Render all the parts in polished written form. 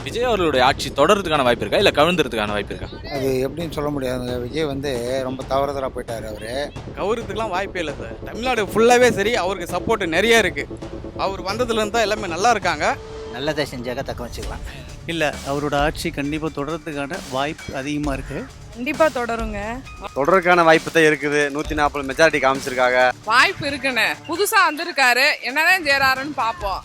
விஜய் அவர்களுடைய ஆட்சி தொடர்றதுக்கான வாய்ப்பு இருக்கா இல்லை கவிழ்ந்துறதுக்கான வாய்ப்பு இருக்கா? அது எப்படின்னு சொல்ல முடியாதுங்க. விஜய் வந்து ரொம்ப தவறுதலாக போயிட்டார் அவர். கவுரத்துக்குலாம் வாய்ப்பே இல்லை சார். தமிழ்நாடு ஃபுல்லாகவே சரி, அவருக்கு சப்போர்ட் நிறைய இருக்குது. அவர் வந்ததுலேருந்து தான் எல்லாமே நல்லா இருக்காங்க. நல்லதை செஞ்சாக்க தக்க வச்சுக்கலாம். இல்லை, அவரோட ஆட்சி கண்டிப்பாக தொடர்றதுக்கான வாய்ப்பு அதிகமாக இருக்குது. கண்டிப்பாக தொடருங்க. தொடர்றதுக்கான வாய்ப்பு தான் இருக்குது. 140 மெஜாரிட்டி காமிச்சிருக்காங்க. வாய்ப்பு இருக்குன்னு புதுசாக வந்திருக்காரு, என்னதான் செய்கிறாருன்னு பார்ப்போம்.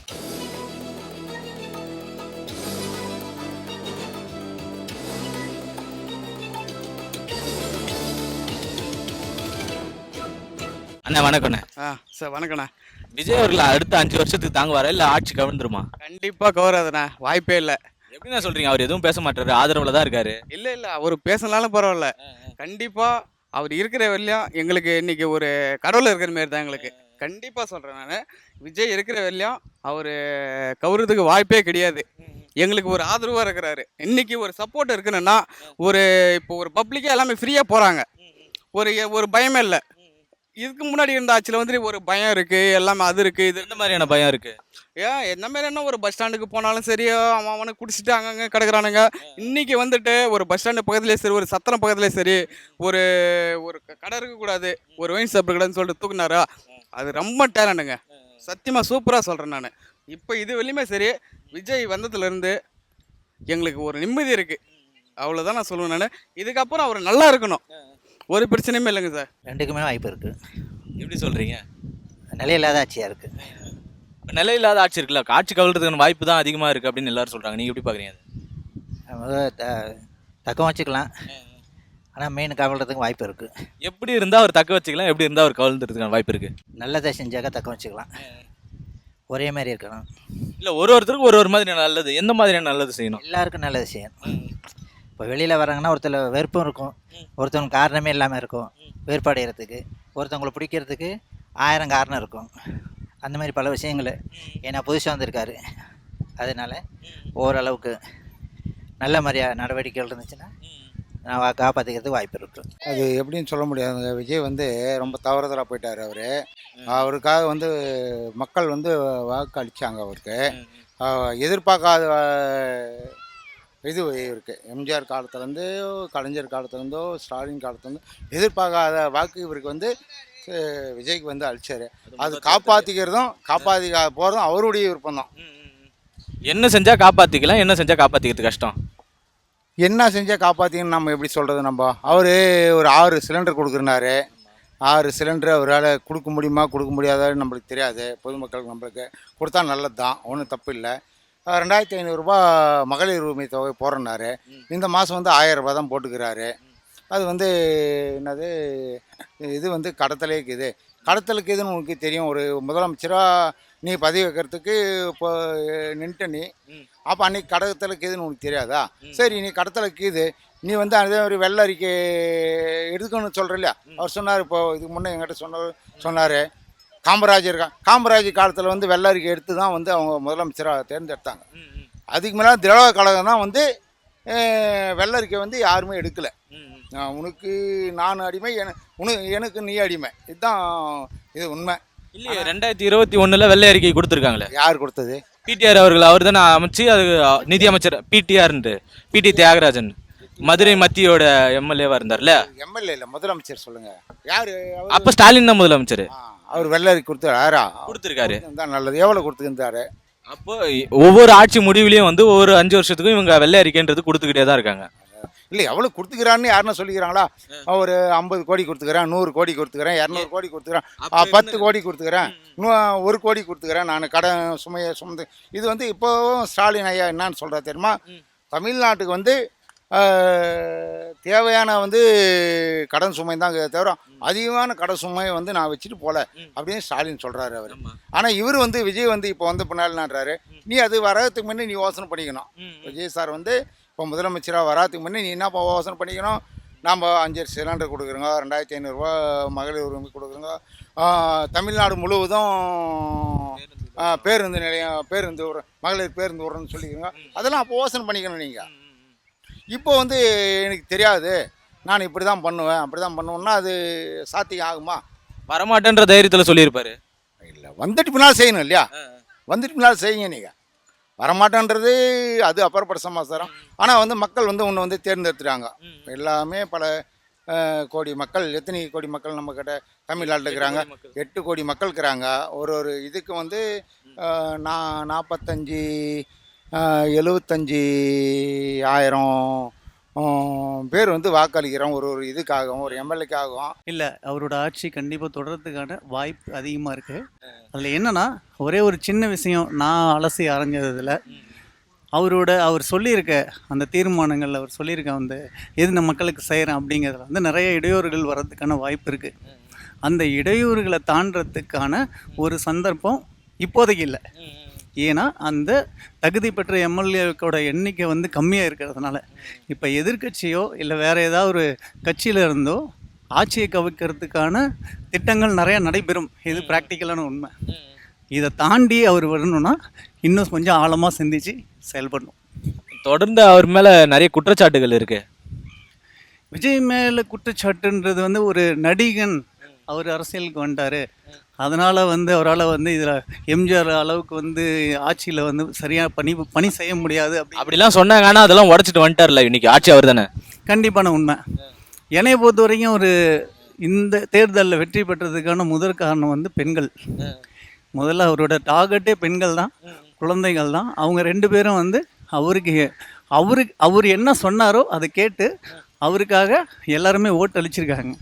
அண்ணா வணக்கண்ணே. சார் வணக்கண்ணா. விஜய் அவர்கள் அடுத்த 5 வருஷத்துக்கு தாங்குவாரா இல்லை ஆட்சி கவிழ்ந்துருமா? கண்டிப்பாக கவராதுண்ணா, வாய்ப்பே இல்லை. எப்படிண்ணா சொல்றீங்க? அவர் எதுவும் பேச மாட்டாரு, ஆதரவுல தான் இருக்காரு. இல்லை இல்லை, அவர் பேசினாலும் பரவாயில்ல. கண்டிப்பாக அவர் இருக்கிற வரையும் எங்களுக்கு இன்னைக்கு ஒரு கடவுள் இருக்கிற மாரி தான் எங்களுக்கு. கண்டிப்பாக சொல்கிறேன் நான், விஜய் இருக்கிற வரையும் அவர் கவுறதுக்கு வாய்ப்பே கிடையாது. எங்களுக்கு ஒரு ஆதரவாக இருக்கிறாரு. இன்னைக்கு ஒரு சப்போர்ட் இருக்குன்னா, இப்போ ஒரு பப்ளிக்காக எல்லாமே ஃப்ரீயாக போகிறாங்க. ஒரு பயமே இல்லை. இதுக்கு முன்னாடி இருந்த ஆட்சியில் வந்து ஒரு பயம் இருக்குது, எல்லாமே அது இருக்குது. இது எந்த மாதிரியான பயம் இருக்கு? என்ன மாதிரி என்ன, ஒரு பஸ் ஸ்டாண்டுக்கு போனாலும் சரி, அவனை குடிச்சிட்டு அங்கங்கே கிடக்குறானுங்க. இன்றைக்கி வந்துட்டு ஒரு பஸ் ஸ்டாண்டு பக்கத்துலேயே சரி, ஒரு சத்திரம் பக்கத்துலேயே சரி, ஒரு ஒரு கடை இருக்கக்கூடாது, ஒரு ஒயின் ஷாப் இருக்கக்கூடாதுன்னு சொல்லிட்டு தூக்குனாரா, அது ரொம்ப டேலண்ட்டுங்க. சத்தியமாக சூப்பராக சொல்கிறேன் நான். இப்போ இது வெளியுமே சரி, விஜய் வந்ததுலேருந்து எங்களுக்கு ஒரு நிம்மதி இருக்குது. அவ்வளோதான் நான் சொல்லுவேன் நான். இதுக்கப்புறம் அவர் நல்லா இருக்கணும், ஒரு பிரச்சனையுமே இல்லைங்க சார். ரெண்டுக்குமே வாய்ப்பு இருக்குது. எப்படி சொல்றீங்க? நிலையில்லாத ஆட்சியாக இருக்குது. நிலை இல்லாத ஆட்சி இருக்குல்ல, ஆட்சி கவிழ்றதுக்கான வாய்ப்பு தான் அதிகமாக இருக்குது அப்படின்னு எல்லாரும் சொல்கிறாங்க. நீங்கள் எப்படி பார்க்குறீங்க அது? தக்க வச்சுக்கலாம், ஆனால் மெயின் கவல்றதுக்கு வாய்ப்பு இருக்குது. எப்படி இருந்தால் அவர் தக்க வச்சுக்கலாம், எப்படி இருந்தால் அவர் கவிழ்ந்துறதுக்கான வாய்ப்பு இருக்குது? நல்லதை செஞ்சாக்க தக்க வச்சுக்கலாம். ஒரே மாதிரி இருக்கணும். இல்லை, ஒருத்தருக்கு ஒரு மாதிரி நல்லது. எந்த மாதிரியான நல்லது செய்யணும்? எல்லாருக்கும் நல்லது செய்யணும். இப்போ வெளியில் வராங்கன்னா ஒருத்தர் வெறுப்பும் இருக்கும், ஒருத்தவங்க காரணமே இல்லாமல் இருக்கும் வேறுபாடைகிறதுக்கு, ஒருத்தவங்களை பிடிக்கிறதுக்கு 1000 காரணம் இருக்கும். அந்த மாதிரி பல விஷயங்கள். ஏன்னா புதுசாக வந்திருக்காரு, அதனால் ஓரளவுக்கு நல்ல மாதிரியாக நடவடிக்கைகள் இருந்துச்சுன்னா நான் காப்பாற்றிக்கிறதுக்கு வாய்ப்பு இருக்குது. அது எப்படின்னு சொல்ல முடியாதுங்க. விஜய் வந்து ரொம்ப தவறுதலாக போயிட்டார் அவர். அவருக்காக வந்து மக்கள் வந்து வாக்கு அளித்தாங்க அவருக்கு. எதிர்பார்க்காத இது இருக்குது. எம்ஜிஆர் காலத்துலேருந்து, கலைஞர் காலத்துலேருந்தோ, ஸ்டாலின் காலத்துலேருந்தோ எதிர்பார்க்காத வாக்கு இவருக்கு வந்து விஜய்க்கு வந்து அளிச்சார். அது காப்பாற்றிக்கிறதும் போகிறதும் அவருடைய விருப்பம் தான். என்ன செஞ்சால் காப்பாற்றிக்கலாம், என்ன செஞ்சால் காப்பாற்றிக்கிறது கஷ்டம்? என்ன செஞ்சால் காப்பாற்றிங்கன்னு நம்ம எப்படி சொல்கிறது? நம்ம அவர் ஒரு 6 சிலிண்டர் கொடுக்குறாரு. 6 சிலிண்டர் அவரால் கொடுக்க முடியுமா கொடுக்க முடியாதான்னு நம்மளுக்கு தெரியாது. பொதுமக்களுக்கு நம்மளுக்கு கொடுத்தா நல்லது தான், ஒன்றும் தப்பு இல்லை. 2500 ரூபா மகளிர் உரிமை தொகை போடுறனாரு. இந்த மாதம் வந்து 1000 ரூபா தான் போட்டுக்கிறாரு. அது வந்து என்னது, இது வந்து கடத்தலே இருக்குது. கடத்தலுக்கு இதுன்னு உனக்கு தெரியும். ஒரு முதலமைச்சராக நீ பதவி வைக்கிறதுக்கு இப்போ நின்ட்ட நீ, அப்போ அன்றைக்கி கடத்தலுக்கு இதுன்னு உனக்கு தெரியாதா? சரி, நீ கடத்தலுக்கு இது நீ வந்து அதே ஒரு வெள்ளை அறிக்கை எடுக்கணும்னு சொல்கிற இல்லையா? அவர் சொன்னார், இப்போ இதுக்கு முன்னே என்கிட்ட சொன்னார் காமராஜர் காலத்தில் வந்து வெள்ளை அறிக்கை எடுத்து தான் வந்து அவங்க முதலமைச்சராக தேர்ந்தெடுத்தாங்க. அதுக்கு மேலே திராவிட கழகம் தான் வந்து வெள்ளை அறிக்கை வந்து யாருமே எடுக்கலை. உனக்கு நான் அடிமை, எனக்கு நீ அடிமை, இதுதான் இது உண்மை. இல்லையே, 2021 வெள்ளை அறிக்கை கொடுத்துருக்காங்களே. யார் கொடுத்தது? பிடிஆர் அவர்கள். அவர் தானே அமைச்சு, அது நிதி அமைச்சர் பிடிஆர்ன்ட்டு, பிடி தியாகராஜன், மதுரை மத்தியோட எம்எல்ஏவா இருந்தார்ல. எம்எல்ஏ இல்லை, முதலமைச்சர் சொல்லுங்க. யார்? அப்போ ஸ்டாலின் தான் முதலமைச்சர். அவர் வெள்ளை அறிக்கை கொடுத்தாரா? கொடுத்துருக்காரு. தான் நல்லது. எவ்வளோ கொடுத்துருந்தாரு? அப்போ ஒவ்வொரு ஆட்சி முடிவுலையும் வந்து ஒவ்வொரு 5 வருஷத்துக்கும் இவங்க வெள்ளை அறிக்கைன்றது கொடுத்துக்கிட்டே தான் இருக்காங்க. இல்லை, எவ்வளோ கொடுத்துக்கிறான்னு யாருன்னா சொல்லிக்கிறாங்களா? ஒரு 50 கோடி கொடுத்துக்கிறேன், 100 கோடி கொடுத்துக்கிறேன், 200 கோடி கொடுத்துக்கிறேன், 10 கோடி கொடுத்துக்கிறேன், 1 கோடி கொடுத்துக்கிறேன், நான் கடன் சுமையை சுமந்து. இது வந்து இப்போவும் ஸ்டாலின் ஐயா என்னான்னு சொல்கிறா தெரியுமா? தமிழ்நாட்டுக்கு வந்து தேவையான வந்து கடன் சுமை தான் தவிர அதிகமான கடன் சுமையை வந்து நான் வச்சுட்டு போல அப்படின்னு ஸ்டாலின் சொல்கிறாரு அவர். ஆனால் இவர் வந்து விஜய் வந்து இப்போ வந்து பின்னால்னான்றாரு. நீ அது வரதுக்கு முன்னே நீ யோசனை பண்ணிக்கணும். விஜய் சார் வந்து இப்போ முதலமைச்சராக வராதுக்கு முன்னே நீ என்ன யோசனை பண்ணிக்கணும்? நாம் 5 சிலிண்டர் கொடுக்குறோங்க, 2500 ரூபா மகளிர் உரிமை கொடுக்குறோங்க, தமிழ்நாடு முழுவதும் பேருந்து நிலையம், மகளிர் பேருந்து விடுறோன்னு சொல்லிக்கிறோங்க. அதெல்லாம் அப்போ யோசனை பண்ணிக்கணும் நீங்கள். இப்போ வந்து எனக்கு தெரியாது, நான் இப்படி தான் பண்ணுவேன், அப்படி தான் பண்ணுவேன்னா அது சாத்தியம் ஆகுமா? வரமாட்டேன்ற தைரியத்தில் சொல்லியிருப்பாரு. இல்லை, வந்துட்டு பின்னால் செய்யணும் இல்லையா? வந்துட்டு பின்னால் செய்யுங்க நீங்கள். வரமாட்டேன்றது அது அப்புறப்பட்ட சமாச்சாரம். ஆனால் வந்து மக்கள் வந்து ஒன்று வந்து தேர்ந்தெடுத்துட்டாங்க. எல்லாமே பல கோடி மக்கள், எத்தனை கோடி மக்கள் நம்ம கிட்ட தமிழ்நாட்டில் இருக்கிறாங்க? 8 கோடி மக்கள் இருக்கிறாங்க. ஒரு இதுக்கு வந்து நான் 45 75 ஆயிரம் பேர் வந்து வாக்களிக்கிறோம் ஒரு இதுக்காகவும், ஒரு எம்எல்ஏக்காகவும். இல்லை, அவரோட ஆட்சி கண்டிப்பாக தொடர்றதுக்கான வாய்ப்பு அதிகமாக இருக்குது. அதில் என்னன்னா, ஒரே ஒரு சின்ன விஷயம் நான் அலசி ஆராய்ஞ்சதில், அவர் சொல்லியிருக்க அந்த தீர்மானங்கள், அவர் சொல்லியிருக்க அந்த எது நம்ம மக்களுக்கு செய்கிறேன் அப்படிங்கிறதுல வந்து நிறைய இடையூறுகள் வர்றதுக்கான வாய்ப்பு இருக்குது. அந்த இடையூறுகளை தாண்டறதுக்கான ஒரு சந்தர்ப்பம் இப்போதைக்கு இல்லை. ஏன்னா அந்த தகுதி பெற்ற எம்எல்ஏக்கோட எண்ணிக்கை வந்து கம்மியாக இருக்கிறதுனால இப்போ எதிர்க்கட்சியோ இல்லை வேறு ஏதாவது ஒரு கட்சியில் இருந்தோ ஆட்சியை கவிக்கிறதுக்கான திட்டங்கள் நிறையா நடைபெறும். இது ப்ராக்டிக்கலான உண்மை. இதை தாண்டி அவர் வரணும்னா இன்னும் கொஞ்சம் ஆழமாக சிந்திச்சு செயல்படணும். தொடர்ந்து அவர் மேலே நிறைய குற்றச்சாட்டுகள் இருக்கு. விஜய் மேலே குற்றச்சாட்டுன்றது வந்து ஒரு நடிகன், அவர் அரசியலுக்கு வந்துட்டார், அதனால் வந்து அவரால் வந்து இதில் எம்ஜிஆர் அளவுக்கு வந்து ஆட்சியில் வந்து சரியாக பணி செய்ய முடியாது அப்படிலாம் சொன்னாங்க. ஆனால் அதெல்லாம் உடச்சிட்டு வந்துட்டார்ல, இன்னைக்கு ஆட்சி அவர் தானே. கண்டிப்பான உண்மை. என்னைய பொறுத்த வரைக்கும் இந்த தேர்தலில் வெற்றி பெற்றதுக்கான முதற் காரணம் வந்து பெண்கள். முதல்ல அவரோட டார்கெட்டே பெண்கள் தான், குழந்தைகள் தான். அவங்க 2 பேரும் வந்து அவர் என்ன சொன்னாரோ அதை கேட்டு அவருக்காக எல்லாருமே ஓட்டு அளிச்சிருக்காங்க.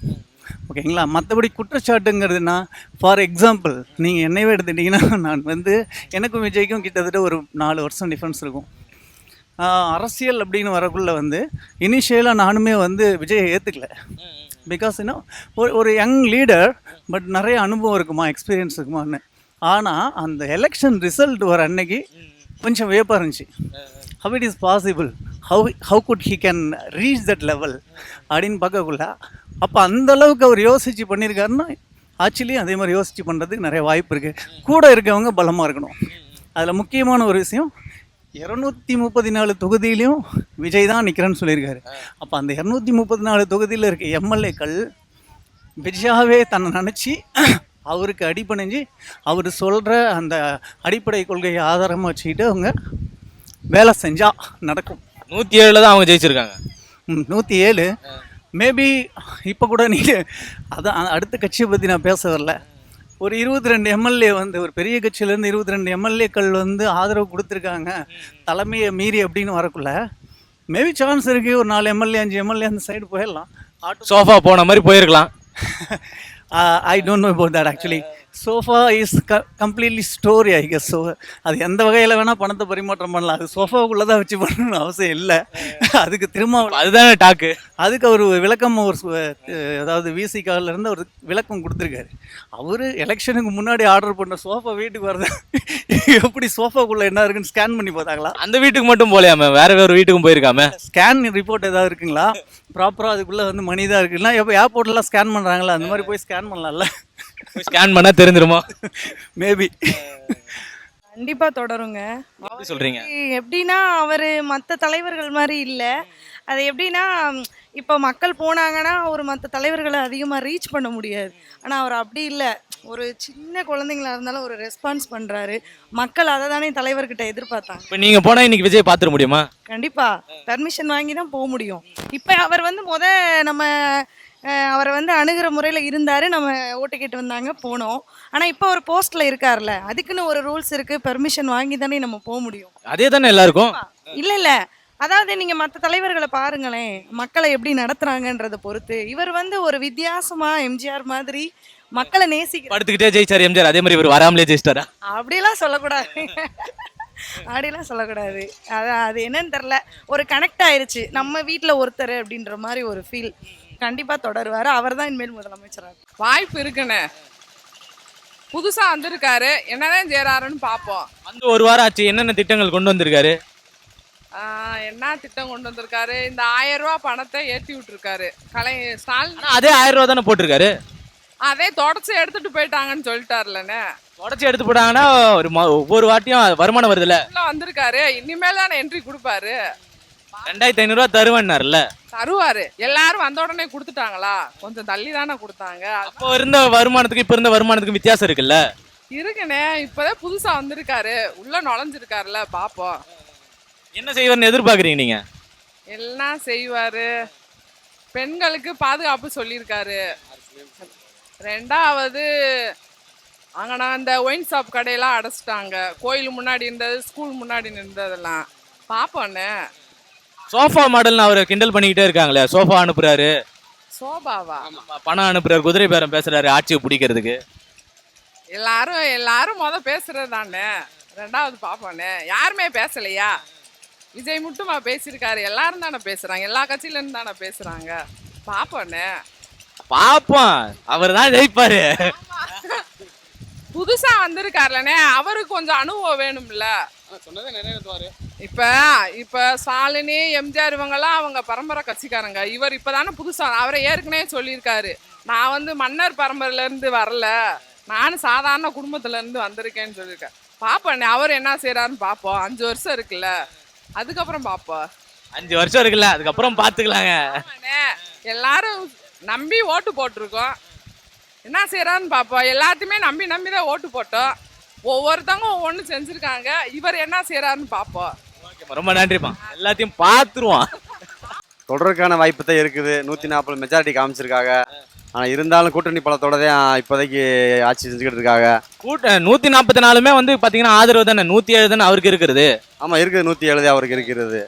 ஓகேங்களா? மற்றபடி குற்றச்சாட்டுங்கிறதுனா, ஃபார் எக்ஸாம்பிள் நீங்கள் என்னையே எடுத்துட்டிங்கன்னா, நான் வந்து எனக்கும் விஜய்க்கும் கிட்டத்தட்ட ஒரு 4 வருஷம் டிஃப்ரென்ஸ் இருக்கும். அரசியல் அப்படின்னு வரக்குள்ளே வந்து இனிஷியலாக நானுமே வந்து விஜயை ஏற்றுக்கல. பிகாஸ் ஒரு யங் லீடர், பட் நிறைய அனுபவம் இருக்குமா, எக்ஸ்பீரியன்ஸ் இருக்குமான்னு. ஆனால் அந்த எலெக்ஷன் ரிசல்ட் வர அன்னைக்கு கொஞ்சம் வியப்பாக இருந்துச்சு. How it is possible, how good he can reach that level அப்படின்னு பார்க்கக்குள்ள, அப்போ அந்தளவுக்கு அவர் யோசித்து பண்ணியிருக்காருன்னா ஆக்சுவலியும் அதே மாதிரி யோசித்து பண்ணுறதுக்கு நிறைய வாய்ப்பு இருக்குது. கூட இருக்கவங்க பலமாக இருக்கணும். அதில் முக்கியமான ஒரு விஷயம், 234 தொகுதியிலையும் விஜய் தான் நிற்கிறேன்னு சொல்லியிருக்காரு. அப்போ அந்த 234 தொகுதியில் இருக்க எம்எல்ஏக்கள் விஜயாவே தன்னை நினச்சி அவருக்கு அடிபணிஞ்சு அவர் சொல்கிற அந்த அடிப்படை கொள்கையை ஆதாரமாக வச்சுக்கிட்டு அவங்க வேலை செஞ்சால் நடக்கும். 107 தான் அவங்க ஜெயிச்சிருக்காங்க. 107 மேபி. இப்போ கூட நீங்கள் அதான் அடுத்த கட்சியை பற்றி நான் பேச வரல. ஒரு 22 எம்எல்ஏ வந்து ஒரு பெரிய கட்சியிலேருந்து 22 எம்எல்ஏக்கள் வந்து ஆதரவு கொடுத்துருக்காங்க தலைமையை மீறி அப்படின்னு வரக்குள்ள மேபி சான்ஸ் இருக்குது. ஒரு 4 எம்எல்ஏ 5 எம்எல்ஏ அந்த சைடு போயிடலாம். சோஃபா போன மாதிரி போயிருக்கலாம். I don't know about that actually. Sofa is completely story I guess. So அது எந்த வகையில் வேணால் பணத்தை பரிமாற்றம் பண்ணலாம். அது சோஃபாவுக்குள்ளே தான் வச்சு பண்ணணும்னு அவசியம் இல்லை. அதுக்கு திரும்ப அதுதானே டாக்கு. அதுக்கு அவர் விளக்கம் அதாவது விசிகாவிலேருந்து ஒரு விளக்கம் கொடுத்துருக்காரு. அவர் எலெக்ஷனுக்கு முன்னாடி ஆர்டர் பண்ண சோஃபா வீட்டுக்கு வருது, எப்படி சோஃபாக்குள்ளே என்ன இருக்குன்னு ஸ்கேன் பண்ணி பார்த்தாங்களா? அந்த வீட்டுக்கு மட்டும் போலையாம வேறு வீட்டுக்கும் போயிருக்காம. ஸ்கேன் ரிப்போர்ட் ஏதாவது இருக்குங்களா? ப்ராப்பராக அதுக்குள்ளே வந்து மணி தான் இருக்குன்னா, எப்போ ஏர்போர்ட்லாம் ஸ்கேன் பண்ணுறாங்களா, அந்த மாதிரி போய் ஸ்கேன் பண்ணலாம்ல. ஸ்கேன் பண்ணா தெரிஞ்சிருமா? மேபி. கண்டிப்பா தொடருங்க. எப்படி சொல்றீங்க? எப்படின்னா அவர் மற்ற தலைவர்கள் மாதிரி இல்லை. அது எப்படின்னா, இப்போ மக்கள் போனாங்கன்னா ஒரு மற்ற தலைவர்களை அதிகமாக ரீச் பண்ண முடியாது. ஆனால் அவர் அப்படி இல்லை. ஒரு சின்ன குழந்தைங்களா இருந்தாலும் ஒரு ரெஸ்பான்ஸ் பண்ணுறாரு. மக்கள் அதை தானே தலைவர்கிட்ட எதிர்பார்த்தாங்க. இப்போ நீங்கள் போனால் இன்னைக்கு விஜய் பார்த்துட முடியுமா? கண்டிப்பாக பர்மிஷன் வாங்கி தான் போக முடியும். இப்போ அவர் வந்து நம்ம அவரை வந்து அணுகிற முறையில் இருந்தார். நம்ம ஓட்டு கேட்டு வந்தாங்க, போனோம். ஆனால் இப்போ ஒரு போஸ்ட்டில் இருக்கார்ல, அதுக்குன்னு ஒரு ரூல்ஸ் இருக்குது. பெர்மிஷன் வாங்கி தானே நம்ம போக முடியும். அதே தானே எல்லாருக்கும். இல்லை அதாவது நீங்கள் மற்ற தலைவர்களை பாருங்களேன், மக்களை எப்படி நடத்துகிறாங்கன்றதை பொறுத்து. இவர் வந்து ஒரு வித்தியாசமாக எம்ஜிஆர் மாதிரி மக்களை நேசிக்க படுத்துக்கிட்டே ஜெயிச்சார் எம்ஜிஆர், அதே மாதிரி இவர் வராமலே ஜெயிச்சிட்டாரா? அப்படிலாம் சொல்லக்கூடாது. அப்படிலாம் சொல்லக்கூடாது. அது என்னன்னு தெரில, ஒரு கனெக்ட் ஆயிடுச்சு. நம்ம வீட்டில் ஒருத்தர் அப்படின்ற மாதிரி ஒரு ஃபீல். கண்டிப்பாக தொடருவார். அவர் தான் இனிமேல் முதலமைச்சராக வாய்ப்பு இருக்குண்ணே. புதுசா வந்திருக்காரு, என்னதான் செய்யறாருன்னு பார்ப்போம். வந்து ஒரு வாரம் ஆச்சு, என்னென்ன திட்டங்கள் கொண்டு வந்திருக்காரு? என்ன திட்டம் கொண்டு வந்திருக்காரு? இந்த 1000 ரூபா பணத்தை ஏற்றி விட்டுருக்காரு ஸ்டாலின். அதே 1000 ரூபா தானே போட்டிருக்காரு. அதே தொடச்சி எடுத்துட்டு போயிட்டாங்கன்னு சொல்லிட்டாருலண்ணே. தொடச்சி எடுத்து போட்டாங்கன்னா ஒவ்வொரு வாட்டியும் வருமானம் வருதுல்ல. வந்திருக்காரு, இனிமேல் தானே என்ட்ரி கொடுப்பாரு. 2500 ரூபா தருவேன்னாருல்ல. தருவாரு. எல்லாரும் வந்த உடனே கொடுத்துட்டாங்களா? கொஞ்சம் தள்ளி தானே கொடுத்தாங்க. அப்போ இருந்த வருமானத்துக்கு இப்ப இருந்த வருமானத்துக்கு வித்தியாசம் இருக்குல்ல. இருக்குண்ணே, இப்பதான் புதுசா வந்திருக்காரு, உள்ள நுழைஞ்சிருக்காருல, பாப்போம். என்ன செய்வார்னு எதிர்பார்க்குறீங்க நீங்க? எல்லாம் செய்வாரு. பெண்களுக்கு பாதுகாப்பு சொல்லியிருக்காரு. ரெண்டாவது, அங்கன அந்த ஒயின் ஷாப் கடையெல்லாம் அடைச்சிட்டாங்க. கோயில் முன்னாடி இருந்தது, ஸ்கூல் முன்னாடி இருந்ததெல்லாம் பாப்போண்ணே. சோஃபா மாடல்னு அவரை கிண்டல் பண்ணிக்கிட்டே இருக்காங்களே, சோஃபா அனுப்புறாரு, சோபாவா? பணம் அனுப்புறாரு, குதிரை பேரம் பேசுறாரு ஆட்சியை பிடிக்கிறதுக்கு. எல்லாரும் பேசுறது தானே. ரெண்டாவது பாப்போண்ணே. யாருமே பேசலையா? விஜய் மட்டுமா பேசியிருக்காரு? எல்லாரும் தானே பேசுறாங்க, எல்லா கட்சியில இருந்து தானே பேசுறாங்க. பாப்போண்ணே. பாப்போம், அவர் தான் ஜெயிப்பாரு. புதுசா வந்திருக்காருலண்ணே, அவருக்கு கொஞ்சம் அனுபவம் வேணும்ல. சொன்னதே நிறைவேற்றுவாரு. இப்ப ஸ்டாலினி, எம்ஜிஆர் இவங்கெல்லாம் அவங்க பரம்பரை கட்சிக்காரங்க. இவர் இப்பதானே புதுசா, அவரை ஏற்கனவே சொல்லியிருக்காரு, நான் மன்னர் பரம்பரையில இருந்து வரல, நானும் சாதாரண குடும்பத்துல இருந்து வந்திருக்கேன்னு சொல்லியிருக்கேன். பாப்போண்ணே, அவர் என்ன செய்யறாருன்னு பாப்போம். 5 வருஷம் இருக்குல்ல, அதுக்கப்புறம் பாப்போம். 5 வருஷம் இருக்குல்ல, அதுக்கப்புறம் பாத்துக்கலாங்க. எல்லாரும் நம்பி ஓட்டு போட்டிருக்கோம், என்ன செய்யறான்னு பாப்போம். எல்லாத்தையுமே நம்பி தான் ஓட்டு போட்டோம். ஒவ்வொருத்தவங்க ஒவ்வொன்று செஞ்சிருக்காங்க. இவர் என்ன செய்யறாருன்னு பாப்போம். ரொம்ப நன்றிப்பா, எல்லாத்தையும் பார்த்துருவோம். தொடர்க்கான வாய்ப்பு தான் இருக்குது. 140 மெஜாரிட்டி காமிச்சிருக்காங்க. ஆனால் இருந்தாலும் கூட்டணி பலத்தோட தான் இப்போதைக்கு ஆட்சி செஞ்சுக்கிட்டு இருக்காங்க. 144 பார்த்தீங்கன்னா ஆதரவு தானே, 107 தானே அவருக்கு இருக்கிறது. ஆமாம் இருக்குது, 107 அவருக்கு இருக்கிறது.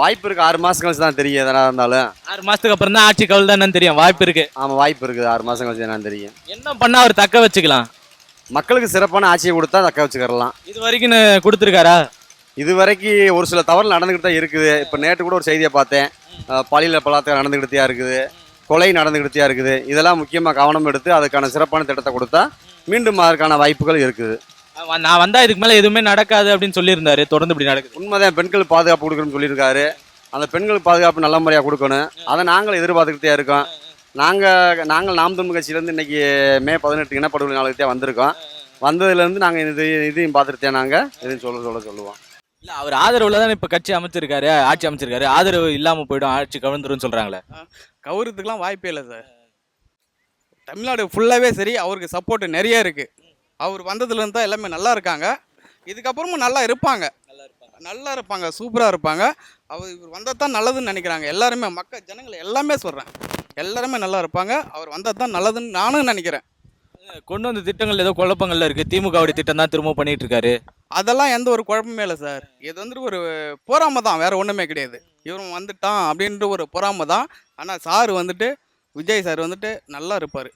வாய்ப்பு இருக்குது. 6 மாதம் கழிச்சு தான் தெரியும் எதனா இருந்தாலும். 6 மாதத்துக்கு அப்புறம் தான் ஆட்சி கவுல் தான் தெரியும். வாய்ப்பு இருக்கு. ஆமாம், வாய்ப்பு இருக்குது. 6 மாதம் கழிச்சு என்னன்னு தெரியும். என்ன பண்ணால் அவர் தக்க வச்சுக்கலாம்? மக்களுக்கு சிறப்பான ஆட்சியை கொடுத்தா தக்க வச்சுக்கிறலாம். இது வரைக்கும் கொடுத்துருக்காரா? இது வரைக்கும் ஒரு சில தவறு நடந்துக்கிட்டு தான் இருக்குது. இப்போ நேற்று கூட ஒரு செய்தியை பார்த்தேன், பாலியல் பலாத்காரம் நடந்துக்கிட்டு தான் இருக்குது, கொலை நடந்துக்கிட்டு தான் இருக்குது. இதெல்லாம் முக்கியமாக கவனம் எடுத்து அதுக்கான சிறப்பான திட்டத்தை கொடுத்தா மீண்டும் அதற்கான வாய்ப்புகள் இருக்குது. நான் வந்தால் இதுக்கு மேலே எதுவுமே நடக்காது அப்படின்னு சொல்லியிருந்தாரு. தொடர்ந்து இப்படி நடக்குது. உண்மைதான், பெண்கள் பாதுகாப்பு கொடுக்கணும்னு சொல்லியிருக்காரு. அந்த பெண்களுக்கு பாதுகாப்பு நல்ல முறையாக கொடுக்கணும். அதை நாங்கள் எதிர்பார்த்துக்கிட்டே இருக்கோம். நாங்கள் நாம் தமிழ் கட்சியிலேருந்து இன்றைக்கி மே 18 இனப்படுகொலை நாளுக்கு தான் வந்திருக்கோம். வந்ததுலேருந்து நாங்கள் இதையும் பார்த்துட்டு நாங்கள் எதுவும் சொல்லுவோம். இல்லை, அவர் ஆதரவில் தானே இப்போ கட்சி அமைச்சிருக்காரு, ஆட்சி அமைச்சிருக்காரு. ஆதரவு இல்லாமல் போய்டும், ஆட்சி கவிழ்ந்துருன்னு சொல்கிறாங்களே. கவுரத்துக்குலாம் வாய்ப்பே இல்லை சார். தமிழ்நாடு ஃபுல்லாகவே சரி, அவருக்கு சப்போர்ட் நிறைய இருக்குது. அவர் வந்ததுலேருந்து தான் எல்லாமே நல்லா இருக்காங்க. இதுக்கப்புறமும் நல்லா இருப்பாங்க, சூப்பராக இருப்பாங்க. இவர் வந்தால் தான் நல்லதுன்னு நினைக்கிறாங்க எல்லாருமே. ஜனங்கள் எல்லாமே சொல்கிறேன், எல்லாருமே நல்லா இருப்பாங்க. அவர் வந்தால் தான் நல்லதுன்னு நானும் நினைக்கிறேன். கொண்டு வந்த திட்டங்கள் ஏதோ குழப்பங்கள்ல இருக்குது. திமுகவுடைய திட்டம் தான் திரும்ப பண்ணிட்டு இருக்காரு. அதெல்லாம் எந்த ஒரு குழப்பமே இல்லை சார். இது ஒரு பொறாமை தான், வேறு ஒன்றுமே கிடையாது. இவரும் வந்துட்டான் அப்படின்ற ஒரு பொறாமை தான். ஆனால் சார் விஜய் சார் நல்லா இருப்பார்.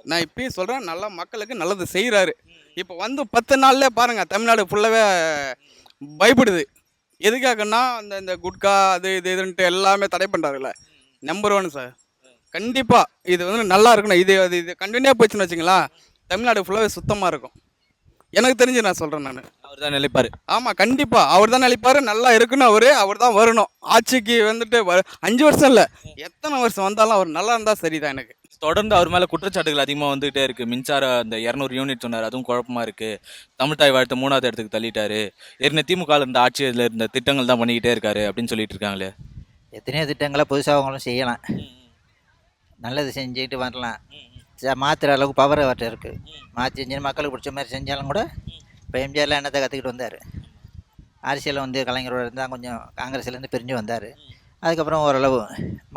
நான் இப்பயும் சொல்கிறேன், நல்லா மக்களுக்கு நல்லது செய்கிறாரு. இப்போ 10 நாள்ல பாருங்கள், தமிழ்நாடு ஃபுல்லாகவே பயப்படுது. எதுக்காகன்னா இந்த குட்கா அது இதுன்ட்டு எல்லாமே தடை பண்ணுறாருல்ல. Number 1 sir. கண்டிப்பாக இது நல்லா இருக்கணும். இது கண்டினியூவாக போச்சுன்னு வச்சுங்களா, தமிழ்நாடு ஃபுல்லாகவே சுத்தமாக இருக்கும். எனக்கு தெரிஞ்சு நான் சொல்கிறேன். அவர் தான் நிலைப்பார். ஆமாம், கண்டிப்பாக அவர் தான் நினைப்பார். நல்லா இருக்குன்னு அவர் தான் வரணும் ஆட்சிக்கு. 5 வருஷம் இல்லை, எத்தனை வருஷம் வந்தாலும் அவர் நல்லா இருந்தால் சரிதான். எனக்கு தொடர்ந்து அவர் மேலே குற்றச்சாட்டுகள் அதிகமாக வந்துகிட்டே இருக்குது. மின்சாரம் இந்த 200 யூனிட் சொன்னார், அதுவும் குழப்பமாக இருக்குது. தமிழ்தாய் வாழ்த்து 3வது இடத்துக்கு தள்ளிட்டாரு. ஏற்கனவே திமுக இருந்த ஆட்சியில் இருந்த திட்டங்கள் தான் பண்ணிக்கிட்டே இருக்காரு அப்படின்னு சொல்லிட்டு இருக்காங்களே. எத்தனையோ திட்டங்களை புதுசாக அவங்களும் செய்யலாம், நல்லது செஞ்சுக்கிட்டு வரலாம். மாற்றுற அளவுக்கு பவர் அவர்கிட்ட இருக்குது. மாற்றி செஞ்சு மக்களுக்கு பிடிச்ச மாதிரி செஞ்சாலும் கூட இப்போ எம்ஜிஆர்லாம் என்னத்தை கற்றுக்கிட்டு வந்தார். அரசியலில் கலைஞரோட இருந்தால் கொஞ்சம் காங்கிரஸ்லேருந்து பிரிஞ்சு வந்தார். அதுக்கப்புறம் ஓரளவு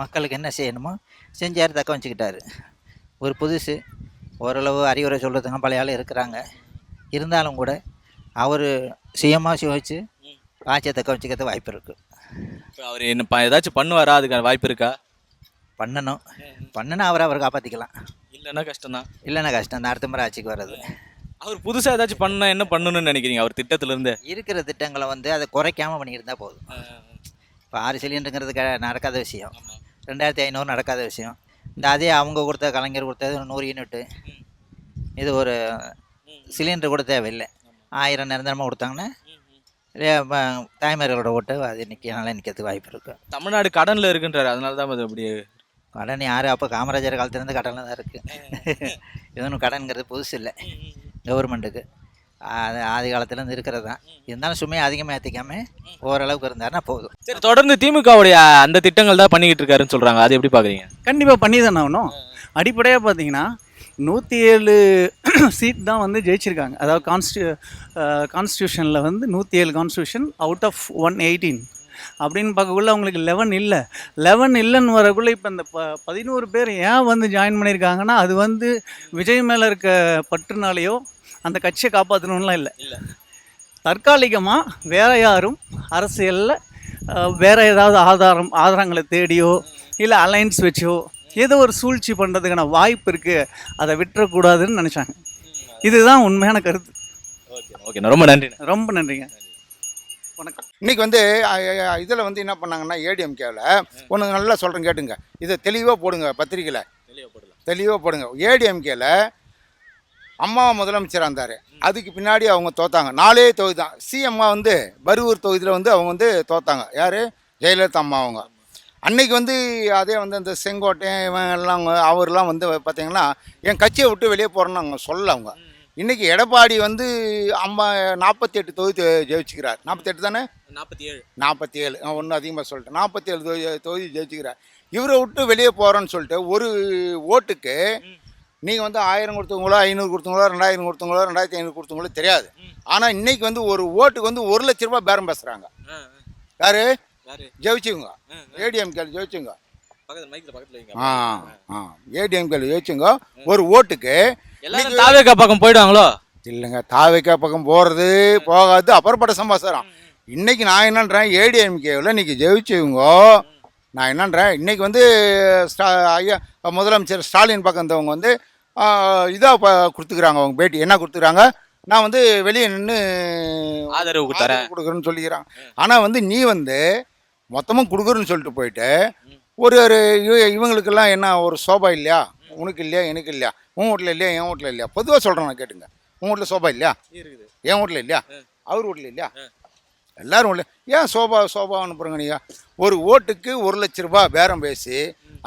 மக்களுக்கு என்ன செய்யணுமோ செஞ்சார், தக்க வச்சுக்கிட்டாரு. ஒரு புதுசு ஓரளவு அறிவுரை சொல்கிறதுங்க பழைய ஆள் இருக்கிறாங்க. இருந்தாலும் கூட அவர் சுயமாக யோசிச்சு ஆட்சியை தக்க வச்சுக்கிறது வாய்ப்பு இருக்குது. அவர் என்ன ஏதாச்சும் பண்ணுவாரா? அதுக்கான வாய்ப்பு இருக்கா? பண்ணனா அவரை காப்பாற்றிக்கலாம். இல்லைன்னா கஷ்டம்தான். இல்லைன்னா கஷ்டம் தான் அடுத்த முறை ஆட்சிக்கு வர்றது. அவர் புதுசாக ஏதாச்சும் பண்ணா என்ன பண்ணணும்னு நினைக்கிறீங்க? அவர் திட்டத்திலேருந்து இருக்கிற திட்டங்களை அதை குறைக்காமல் பண்ணிக்கிட்டு இருந்தால் போதும். இப்போ 6 சிலிண்டருங்கிறது நடக்காத விஷயம், 2500 நடக்காத விஷயம். அதே அவங்க கொடுத்த கலைஞர் கொடுத்தது 100 யூனிட்டு, இது ஒரு சிலிண்டர் கூட தேவையில்லை. 1000 நிரந்தரமாக கொடுத்தாங்கன்னா தாய்மார்களோட ஓட்டு அது நல்லா நிற்கிறதுக்கு வாய்ப்பு இருக்குது. தமிழ்நாடு கடனில் இருக்குன்றாரு, அதனால தான் அது அப்படி. கடன் யார்? அப்போ காமராஜர் காலத்துலேருந்து கடனில் தான் இருக்குது. இது ஒன்றும் கடன்கிறது புதுசு இல்லை கவர்மெண்ட்டுக்கு. அது ஆதி காலத்துலேருந்து இருக்கிறது தான். இருந்தாலும் சுமையை அதிகமாக ஏற்றிக்காமல் ஓரளவுக்கு இருந்தாருன்னா போதும். சரி, தொடர்ந்து திமுகவுடைய அந்த திட்டங்கள் தான் பண்ணிக்கிட்டு இருக்காருன்னு சொல்கிறாங்க, அது எப்படி பார்க்குறீங்க? கண்டிப்பாக பண்ணி தானே ஆகணும். அடிப்படையாக பார்த்தீங்கன்னா 107 சீட் தான் வந்து ஜெயிச்சிருக்காங்க. அதாவது கான்ஸ்டியூஷனில் வந்து 107 கான்ஸ்டியூஷன் அவுட் ஆஃப் 118 அப்படின்னு பார்க்கக்குள்ள அவங்களுக்கு 11 இல்லைன்னு வரக்குள்ள இப்போ இந்த 11 பேர் ஏன் வந்து ஜாயின் பண்ணியிருக்காங்கன்னா, அது வந்து விஜய் மேலே இருக்க பற்றுனாலேயோ அந்த கட்சியை காப்பாற்றணும்லாம் இல்லை. தற்காலிகமாக வேற யாரும் அரசியலில் வேற ஏதாவது ஆதாரங்களை தேடியோ இல்லை அலைன்ஸ் வச்சோ ஏதோ ஒரு சூழ்ச்சி பண்ணுறதுக்கான வாய்ப்பு இருக்குது, அதை விட்டுறக்கூடாதுன்னு நினச்சாங்க. இதுதான் உண்மையான கருத்து. ஓகே, ரொம்ப நன்றி. ரொம்ப நன்றிங்க. வணக்கம். இன்னைக்கு வந்து இதில் வந்து என்ன பண்ணாங்கன்னா, ஏடிஎம்கேவில் ஒன்று நல்லா சொல்கிறேன் கேட்டுங்க, இதை தெளிவாக போடுங்க, பத்திரிக்கையில் தெளிவாக போடுங்க. ஏடிஎம்கேவில் அம்மா முதலமைச்சராக இருந்தார், அதுக்கு பின்னாடி அவங்க தோத்தாங்க. 4 தொகுதி தான். சிஎம்மா வந்து பருவூர் தொகுதியில் வந்து அவங்க வந்து தோத்தாங்க. யார்? ஜெயலலிதா அம்மா. அவங்க அன்னைக்கு வந்து அதே வந்து அந்த செங்கோட்டையன் இவன் எல்லாம் அவர்லாம் வந்து பார்த்திங்கன்னா என் கட்சியை விட்டு வெளியே போகிறோன்னு அவங்க சொல்ல. அவங்க இன்றைக்கி எடப்பாடி வந்து 48 தொகுதி ஜெயிச்சுக்கிறார். 48 தானே? 47 ஒன்றும் அதிகமாக சொல்லிட்டேன். 47 தொகுதி ஜெயிச்சுக்கிறார். இவரை விட்டு வெளியே போகிறோன்னு சொல்லிட்டு ஒரு ஓட்டுக்கு நீங்கள் வந்து 1000 கொடுத்தவங்களோ, 500 கொடுத்தவங்களோ, 2000 கொடுத்தவங்களோ, 2500 கொடுத்தவங்களோ தெரியாது. ஆனால் இன்றைக்கி வந்து ஒரு ஓட்டுக்கு வந்து 1 லட்ச ரூபா பேரம் பேசுகிறாங்க. யார் ஜெயிச்சுங்க? ஏடிஎம்கேல ஜெயிச்சுங்க. ஏடிஎம்கேல ஜெயிச்சுங்க. ஒரு ஓட்டுக்கு தாவேகா பக்கம் போயிடுவாங்களோ? இல்லைங்க, தாவேகா பக்கம் போகாது அப்புறப்பட்ட சமாச்சாரம். இன்னைக்கு நான் என்னன்றேன், ஏடிஎம்கேவில் இன்னைக்கு ஜெயிச்சுங்க. நான் என்னன்றேன், இன்னைக்கு வந்து ஐயா முதலமைச்சர் ஸ்டாலின் பக்கம் இருந்தவங்க வந்து இதாக கொடுத்துக்கிறாங்க. அவங்க பேட்டி என்ன கொடுத்துக்கிறாங்க, நான் வந்து வெளியே நின்று ஆதரவு கொடுக்குறேன்னு சொல்லிக்கிறாங்க. ஆனால் வந்து நீ வந்து மொத்தமும் கொடுக்குறேன்னு சொல்லிட்டு போயிட்டு ஒரு இவங்களுக்கெல்லாம் என்ன ஒரு சோபா இல்லையா? உனக்கு இல்லையா, எனக்கு இல்லையா, உன் வீட்டில் இல்லையா, என் வீட்டில் இல்லையா? பொதுவாக சொல்கிறேன், நான் கேட்டுங்க. உன் வீட்டில் சோபா இல்லையா? என் வீட்டில் இல்லையா? அவர் வீட்டில் இல்லையா? எல்லாரும் இல்லை. ஏன் சோபா அனுப்புகிறேங்க? நீங்கள் ஒரு ஓட்டுக்கு 1 லட்ச ரூபா பேரம் பேசி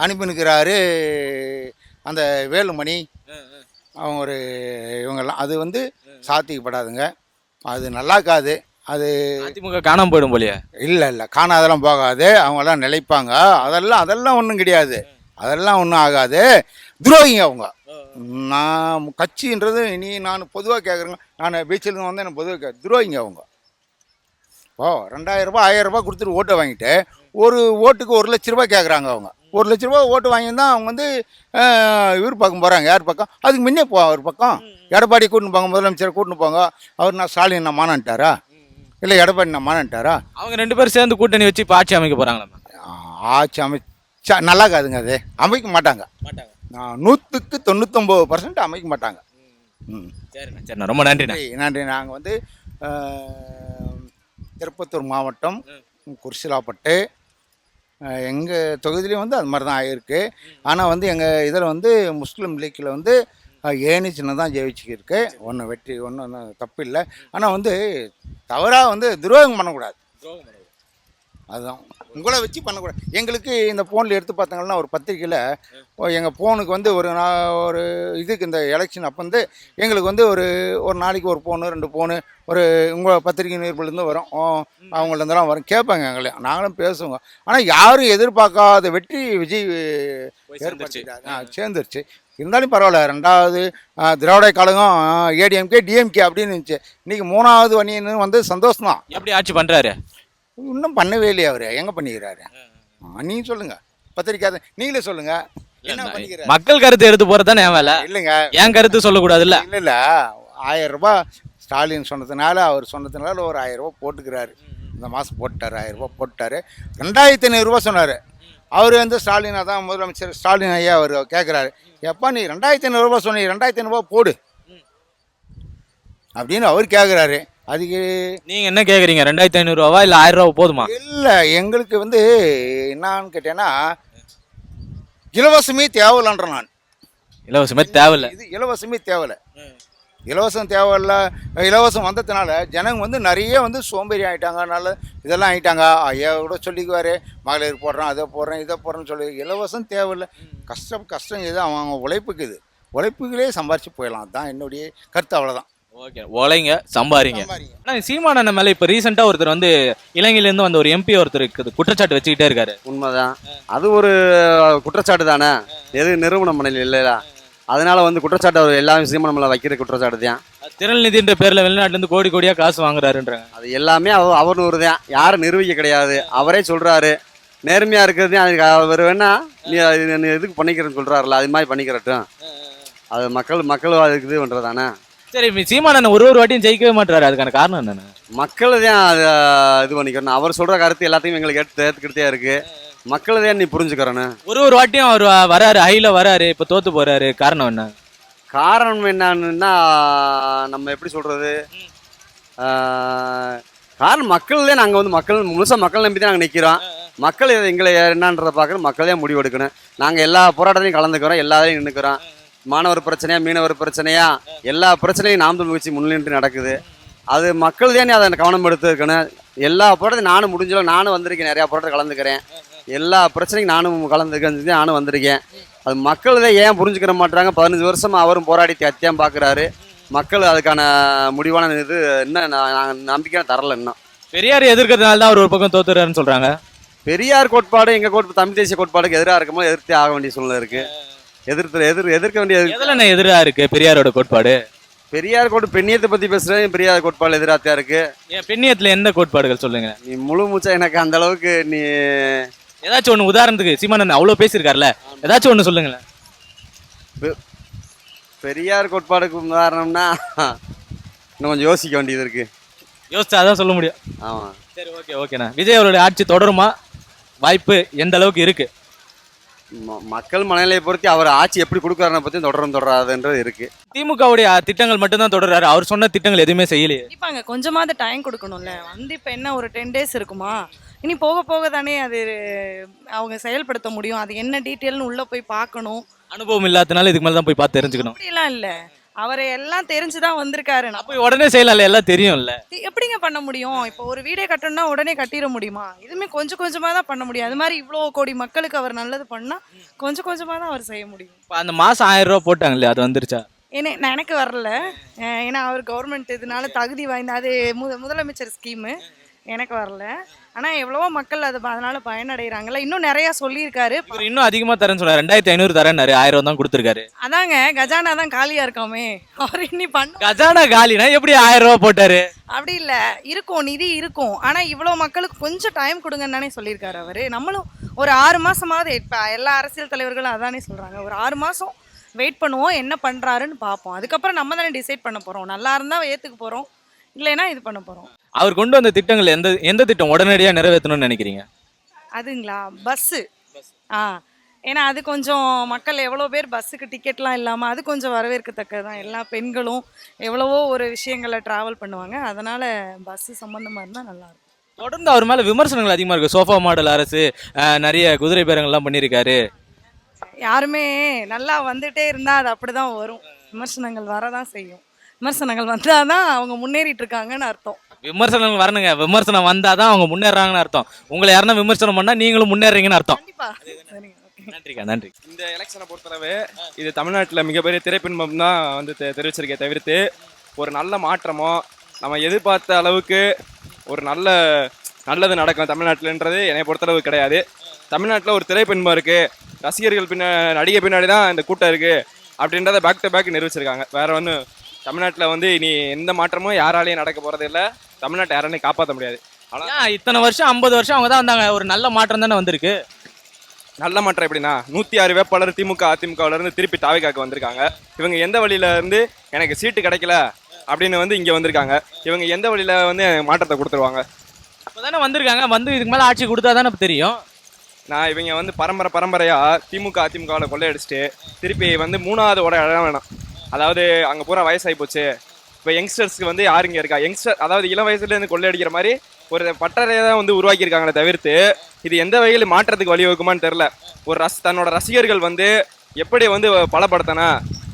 அனுப்பினுக்கிறாரு அந்த வேலுமணி அவங்க ஒரு இவங்கெல்லாம். அது வந்து சாத்திக்கப்படாதுங்க, அது நல்லா இருக்காது. அது அதிமுக காணாமல் போயிடும் போலியா? இல்லை காணாதெல்லாம் போகாது. அவங்கெல்லாம் நிலைப்பாங்க. அதெல்லாம் ஒன்றும் கிடையாது, அதெல்லாம் ஒன்றும் ஆகாது. துரோகிங்க அவங்க. நான் கட்சின்றது நான் பொதுவாக கேட்குறேங்க. நான் பீச்சில் வந்து எனக்கு பொதுவாக துரோகிங்க அவங்க. 2000 ரூபா 1000 ரூபா கொடுத்துட்டு ஓட்டை வாங்கிட்டு ஒரு ஓட்டுக்கு 1 லட்ச ரூபா கேட்குறாங்க. அவங்க 1 லட்ச ரூபா ஓட்டு வாங்கியிருந்தால் அவங்க வந்து இவர் பக்கம் போகிறாங்க. யார் பக்கம்? அதுக்கு முன்னே அவர் பக்கம் எடப்பாடி கூட்டின்னு போங்க, முதலமைச்சரை கூட்டின்னு போங்க. அவர் நான் ஸ்டாலின் நான் மானான்ட்டாரா? இல்லை எடப்பாடி நான் மானான்ட்டாரா? அவங்க 2 பேரும் சேர்ந்து கூட்டணி வச்சு இப்போ ஆட்சி அமைக்க போகிறாங்களா? ஆட்சி அமைச்சா நல்லா இருக்காதுங்க. அது அமைக்க மாட்டாங்க. 100க்கு 99% அமைக்க மாட்டாங்க. சரிண்ணா, ரொம்ப நன்றி. நன்றி. நாங்கள் வந்து திருப்பத்தூர் மாவட்டம் குர்சிலாப்பட்டு எங்கள் தொகுதியிலையும் வந்து அது மாதிரி தான் ஆகிருக்கு. ஆனால் வந்து எங்கள் இதில் வந்து முஸ்லீம் லீக்கில் வந்து ஏனி சின்ன தான் ஜெயிச்சுக்கிருக்கு. ஒன்றும் வெற்றி ஒன்றும் தப்பு இல்லை. ஆனால் வந்து தவறாக வந்து துரோகம் பண்ணக்கூடாது. அதுதான் உங்களை வச்சு பண்ணக்கூடாது. எங்களுக்கு இந்த ஃபோனில் எடுத்து பார்த்தாங்கன்னா ஒரு பத்திரிக்கையில் எங்கள் ஃபோனுக்கு வந்து ஒரு இதுக்கு இந்த எலெக்ஷன் அப்போ வந்து எங்களுக்கு வந்து ஒரு நாளைக்கு ஒரு ஃபோனு 2 ஃபோனு ஒரு உங்கள் பத்திரிகை நிருபர்லேருந்து வரும், அவங்கள்டலாம் வரும், கேட்பாங்க. எங்களே நாங்களும் பேசுவோங்க. ஆனால் யாரும் எதிர்பார்க்காத வெற்றி விஜய் சேர்ந்துருச்சு. இருந்தாலும் பரவாயில்ல. 2வது திராவிட கழகம் ஏடிஎம்கே டிஎம்கே அப்படின்னு இருந்துச்சு. இன்றைக்கி 3வது அணின்னு வந்து சந்தோஷம் தான். எப்படி ஆட்சி பண்ணுறாரு? இன்னும் பண்ணவே இல்லையா? அவர் எங்கே பண்ணிக்கிறாரு? நீங்கள் சொல்லுங்கள், பத்திரிக்கை நீங்களே சொல்லுங்கள். என்ன பண்ணிக்கிறாரு? மக்கள் கருத்து எடுத்து போகிறது தானே என் வேலை. இல்லைங்க, என் கருத்து சொல்லக்கூடாது. இல்லை 1000 ரூபா ஸ்டாலின் சொன்னதுனால, அவர் சொன்னதுனால ஒரு 1000 ரூபா போட்டுக்கிறாரு. இந்த மாதம் போட்டார், 1000 ரூபா போட்டார். 2500 ரூபா சொன்னார். அவர் வந்து ஸ்டாலின் தான் முதலமைச்சர் ஸ்டாலின் ஐயா அவர் கேட்குறாரு, எப்பா நீ 2500 ரூபா சொன்னீங்க, 2500 ரூபா போடு அப்படின்னு அவர் கேட்குறாரு. அதுக்கு நீங்கள் என்ன கேட்குறீங்க? 2500 ரூபாவா இல்லை 1000 ரூபா போதுமா? இல்லை, எங்களுக்கு வந்து என்னான்னு கேட்டேன்னா இலவசமே தேவையில்லைன்ற. நான் இலவசமே தேவையில்லை. இது இலவசமே தேவையில்லை. இலவசம் தேவையில்லை. இலவசம் வந்ததுனால ஜனங்க வந்து நிறைய வந்து சோம்பேறி ஆகிட்டாங்க. நல்ல இதெல்லாம் ஆகிட்டாங்க. ஐயா கூட சொல்லிக்குவார், மகளிர் போடுறேன், அதை போடுறேன், இதை போடுறேன்னு சொல்லி. இலவசம் தேவையில்லை. கஷ்டம் இது அவங்க உழைப்புக்கு. இது உழைப்புகளே சம்பாரிச்சு போயிடலாம். அதுதான் என்னுடைய கருத்து. அவ்வளோதான். ஓகே, உழைங்க, சம்பாரிங்க. ஆனால் சீமானண்ணன் மேலே இப்போ ரீசெண்டாக ஒருத்தர் வந்து இலங்கையிலேருந்து வந்த ஒரு எம்பி ஒருத்தருக்கு குற்றச்சாட்டு வச்சுக்கிட்டே இருக்காரு. உண்மைதான், அது ஒரு குற்றச்சாட்டு தானே. எது நிறுவனம் பண்ணல இல்லையா? அதனால வந்து குற்றச்சாட்டு அவர் எல்லா விஷயமும் நம்மளை வைக்கிற குற்றச்சாட்டு தான். திறன்நிதின்ற பேர்ல வெளிநாட்டுல இருந்து கோடி கோடியா காசு வாங்குறாருன்றாங்க. அது எல்லாமே அவர் தான், யாரும் நிரூபிக்க கிடையாது. அவரே சொல்றாரு நேர்மையா இருக்கிறது. அதுக்கு அவர் வேணா நீ எதுக்கு பண்ணிக்கிறேன்னு சொல்றாருல, அது மாதிரி பண்ணிக்கிறட்டும். அது மக்கள் அதுக்கு இது பண்றதானே. சரி, சீமானன் ஒரு வாட்டியும் ஜெயிக்கவே மாட்டாரு, அதுக்கான காரணம் என்னன்னு? மக்கள் தான் அதை இது பண்ணிக்கிறணும். அவர் சொல்ற கருத்து எல்லாத்தையும் எங்களுக்கு ஏற்றுக்கிட்டே இருக்கு. மக்கள் தான் நீ புரிஞ்சுக்கிறணும். ஒரு வாட்டியும் அவர் வராரு, ஹைல வராரு, இப்ப தோத்து போறாரு, காரணம் என்ன? காரணம் என்னன்னா நம்ம எப்படி சொல்றது, காரணம் மக்கள் தான். நாங்கள் வந்து மக்கள் நம்பி தான் நாங்கள் நிற்கிறோம். மக்கள் எங்களை என்னன்றதை பார்க்குறோம். மக்கள் தான் முடிவு எடுக்கணும். நாங்கள் எல்லா போராட்டத்தையும் கலந்துக்கிறோம், எல்லாரையும் நின்றுக்கிறோம். மாணவர் பிரச்சனையா, மீனவர் பிரச்சனையா, எல்லா பிரச்சனையும் நாம் தமிழ் கட்சி முன்னின்று நடக்குது. அது மக்கள் தான் அதை கவனம் எடுத்துக்கணும். எல்லா போராட்டத்தையும் நானும் முடிஞ்சளவு நானும் வந்திருக்கேன், நிறையா போராட்டம் கலந்துக்கிறேன். எல்லா பிரச்சனையும் நானும் கலந்துக்கிறேன், நானும் வந்திருக்கேன். அது மக்கள் தான் ஏன் புரிஞ்சுக்கிற மாட்டாங்க. 15 வருஷமா அவரும் போராடி அத்தியம் பார்க்குறாரு. மக்கள் அதுக்கான முடிவான இது இன்னும் நாங்கள் நம்பிக்கை தரல. இன்னும் பெரியார் எதிர்க்கிறதுனால தான் அவர் ஒரு பக்கம் தோத்துறாருன்னு சொல்றாங்க. பெரியார் கோட்பாடு எங்கள் தமிழ் தேசிய கோட்பாடுக்கு எதிராக இருக்கும்போது எதிர்த்தே ஆக வேண்டிய சூழ்நிலை இருக்கு. எதிர்க்க வேண்டிய எதிராக இருக்கு பெரியாரோட கோட்பாடு. பெரியார் பெண்ணியத்தை பத்தி பேசுறேன். பெரியார் கோட்பாடு எதிராக இருக்கு. ஏன் பெண்ணியத்துல எந்த கோட்பாடுகள் சொல்லுங்க? நீ முழு மூச்சா எனக்கு அந்த அளவுக்கு நீ ஏதாச்சும் ஒண்ணு உதாரணத்துக்கு, சீமானன் அவ்வளவு பேசியிருக்காருல்ல, ஏதாச்சும் ஒண்ணு சொல்லுங்களேன். பெரியார் கோட்பாடுக்கு உதாரணம்னா இன்னும் கொஞ்சம் யோசிக்க வேண்டியது இருக்கு. யோசிச்சாதான் சொல்ல முடியும். ஆமா, சரி, ஓகேண்ணா. விஜய் அவருடைய ஆட்சி தொடருமா? வாய்ப்பு எந்த அளவுக்கு இருக்கு? மக்கள் மனநிலையை பொறுத்து அவர் ஆட்சி எப்படி கொடுக்குறாருன்னு பத்தி தொடராதுன்றது இருக்கு. திமுகவுடைய திட்டங்கள் மட்டும்தான் தொடர்றாரு, அவர் சொன்ன திட்டங்கள் எதுவுமே செய்யலையே. கண்டிப்பாங்க, கொஞ்சமாவது டைம் கொடுக்கணும்ல. வந்து இப்போ என்ன ஒரு 10 days இருக்குமா? இனி போக போக தானே அது அவங்க செயல்படுத்த முடியும். அது என்ன டீட்டெயில்னு உள்ளே போய் பார்க்கணும். அனுபவம் இல்லாதனால இதுக்கு மேலே தான் போய் பார்த்து தெரிஞ்சுக்கணும். அப்படிலாம் இல்லை, அவரை எல்லாம் தெரிஞ்சுதான் வந்திருக்காரு. அப்போ உடனே செய்யலாம்ல, எல்லாம் தெரியும்ல. எப்படிங்க பண்ண முடியும்? இப்போ ஒரு வீடே கட்டணும்னா உடனே கட்டிட முடியுமா? இதுவுமே கொஞ்சம் கொஞ்சமாக தான் பண்ண முடியும். அது மாதிரி இவ்வளோ கோடி மக்களுக்கு அவர் நல்லது பண்ணால் கொஞ்சம் கொஞ்சமாக தான் அவர் செய்ய முடியும். இப்போ அந்த மாதம் 1000 ரூபா போட்டாங்களே, அது வந்துருச்சா? எனக்கு வரல. ஏன்னா அவர் கவர்மெண்ட் இதனால தகுதி வாய்ந்த அது முதலமைச்சர் ஸ்கீமு. எனக்கு வரல. ஆனால் எவ்வளவோ மக்கள் அதனால பயனடைகிறாங்கல்ல. இன்னும் நிறையா சொல்லியிருக்காரு. இவர் இன்னும் அதிகமாக தரேன்னு சொன்னார். 2500 தரேன்னாரு, 1000 தான் கொடுத்துருக்காரு. அதாங்க, கஜானா தான் காலியாக இருக்காமே. அவர் இன்னி கஜானா காலினா எப்படி 1000 ரூபா போட்டாரு? அப்படி இல்லை, இருக்கும், நிதி இருக்கும். ஆனால் இவ்வளோ மக்களுக்கு கொஞ்சம் டைம் கொடுங்கன்னு தானே சொல்லியிருக்காரு அவர். நம்மளும் ஒரு 6 மாதமாவது, இப்போ எல்லா அரசியல் தலைவர்களும் அதானே சொல்கிறாங்க, ஒரு 6 மாதம் வெயிட் பண்ணுவோம், என்ன பண்ணுறாருன்னு பார்ப்போம். அதுக்கப்புறம் நம்ம தானே டிசைட் பண்ண போகிறோம். நல்லா இருந்தால் ஏற்றுக்க போகிறோம், இல்லைன்னா இது பண்ண போகிறோம். அவர் கொண்டு வந்த திட்டங்கள் எந்த திட்டம் உடனடியாக நிறைவேற்றணும்னு நினைக்கிறீங்க? அதுங்களா, பஸ்ஸு. ஏன்னா அது கொஞ்சம் மக்கள் எவ்வளோ பேர் பஸ்ஸுக்கு டிக்கெட்லாம் இல்லாமல், அது கொஞ்சம் வரவேற்கத்தக்கது தான். எல்லா பெண்களும் எவ்வளவோ ஒரு விஷயங்களை ட்ராவல் பண்ணுவாங்க. அதனால் பஸ்ஸு சம்மந்தமாக இருந்தால் நல்லாயிருக்கும். தொடர்ந்து அவர் மேலே விமர்சனங்கள் அதிகமாக இருக்குது. சோஃபா மாடல் அரசு, நிறைய குதிரை பேரங்கள்லாம் பண்ணியிருக்காரு. யாருமே நல்லா வந்துட்டே இருந்தால் அது அப்படி தான் வரும். விமர்சனங்கள் வரதான் செய்யும். விமர்சனங்கள் வந்தால் தான் அவங்க முன்னேறிட்டு இருக்காங்கன்னு அர்த்தம். விமர்சனங்கள் வரணுங்க. விமர்சனம் வந்தால் தான் அவங்க முன்னேறாங்கன்னு அர்த்தம். உங்களை யாருன்னா விமர்சனம் பண்ணால் நீங்களும் முன்னேறீங்கன்னு அர்த்தம். கண்டிப்பாக. சரிங்க, நன்றிக்கா, நன்றி. இந்த எலெக்ஷனை பொறுத்தளவு இது தமிழ்நாட்டில் மிகப்பெரிய திரைப்பின்பம் தான் வந்து தெரிவிச்சிருக்கே தவிர்த்து ஒரு நல்ல மாற்றமோ நம்ம எதிர்பார்த்த அளவுக்கு ஒரு நல்லது நடக்கும் தமிழ்நாட்டில்ன்றது என்னை பொறுத்தளவு கிடையாது. தமிழ்நாட்டில் ஒரு திரைப்பின்பம் இருக்குது, ரசிகர்கள் நடிகை பின்னாடி தான் இந்த கூட்டம் இருக்குது அப்படின்றத பேக் டு பேக் நிரூபிச்சிருக்காங்க. வேறு ஒன்றும் தமிழ்நாட்டில் வந்து இனி எந்த மாற்றமும் யாராலையும் நடக்க போகிறது இல்லை. தமிழ்நாட்டை யாராலையும் காப்பாற்ற முடியாது. ஆனால் இத்தனை வருஷம் 50 வருஷம் அவங்க தான் வந்தாங்க, ஒரு நல்ல மாற்றம் தானே வந்திருக்கு. நல்ல மாற்றம் எப்படின்னா 106 வேட்பாளர் திமுக அதிமுகவிலேருந்து திருப்பி தாவேக்காக்கு வந்திருக்காங்க. இவங்க எந்த வழியிலேருந்து எனக்கு சீட்டு கிடைக்கல அப்படின்னு வந்து இங்கே வந்திருக்காங்க. இவங்க எந்த வழியில் வந்து மாற்றத்தை கொடுத்துருவாங்க? இப்போ தானே வந்திருக்காங்க, வந்து இதுக்கு மேலே ஆட்சி கொடுத்தா தானே தெரியும். இவங்க வந்து பரம்பரையாக திமுக அதிமுகவில் கொள்ளையடிச்சிட்டு திருப்பி வந்து 3வது இடம் வேணும். அதாவது அங்கே பூரா வயசாகி போச்சு. இப்போ யங்ஸ்டர்ஸ்க்கு வந்து யார் இங்கே இருக்கா? அதாவது இளம் வயசுலேருந்து கொள்ளையடிக்கிற மாதிரி ஒரு பட்டறையை தான் வந்து உருவாக்கியிருக்காங்களே தவிர்த்து இது எந்த வகையில் மாற்றத்துக்கு வழிவகுக்குமான்னு தெரில. தன்னோட ரசிகர்கள் வந்து எப்படி வந்து பலப்படுத்தினா,